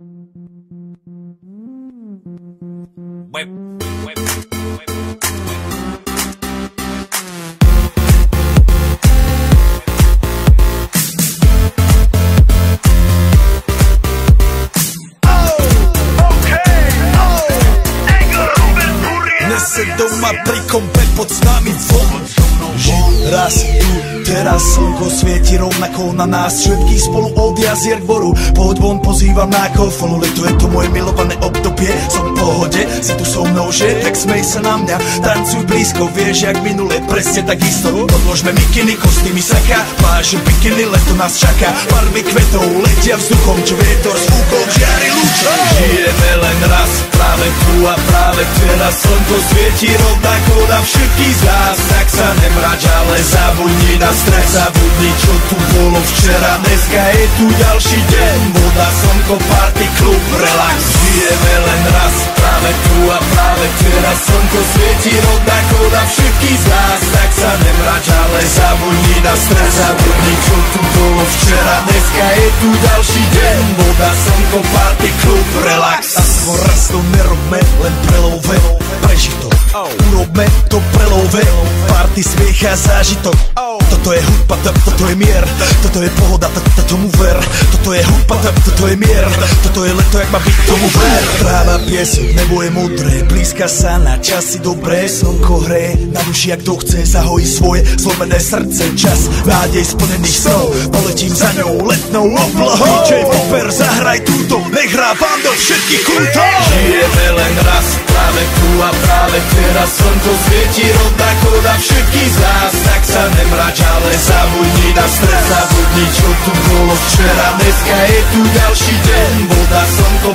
Dnes se doma pri kompe pod nami von. Raz tu, teraz slnko svieti rovnako na nás všetkých spolu od jazier k boru. Pohoď von, pozývam na kofolu, leto je to moje milované obdobie. Som v pohode, si tu so mnou, že? Tak smej sa na mňa, tancuj blízko, vieš jak minule, presne tak isto. Podložme mikiny, kostýmy saka, pláže bikiny, leto nás čaká. Barvy kvetov letia vzduchom, čo vietor s fúkom žiari lúčom. Žijeme len raz, práve tu a práve teraz slnko svieti rovnako na všetkých z nás. Tak sa nemrač, ale zabudni na stres, zabudni čo tu bolo včera. Dneska je tu ďalší deň, voda, slnko, party, klub, relax. Žijeme len raz, práve tu a práve teraz slnko svieti rovnako na všetkých z nás. Tak sa nemrač, ale zabudni na stres, zabudni čo tu bolo včera. Dneska je tu ďalší deň, voda, slnko, party, klub, relax. Aspoň raz to nerobme, len prelove, prežitok. Urobme to prelove, party, smiech a zážitok. Toto je hudba, toto je mier, toto je pohoda, tomu ver. Toto je hudba, toto je mier, toto je leto, jak má byť, tomu ver. Tráva, piesok, nebo je modré, blízka sa na časy dobré. Slnko hreje na duši, jak to chce, zahojí svoje zlomené srdce. Čas nádej splnených snov, poletím za ňou letnou oblohou. DJ Popper, zahraj túto, nech hrá vám do všetkých kútov. Žijeme len raz, práve tu a práve teraz slnko svieti rovnako na všetkých z nás. Tak sa nemrač, ale zabudni na stres, zabudni čo tu bolo včera. Dneska je tu ďalší deň, voda, slnko,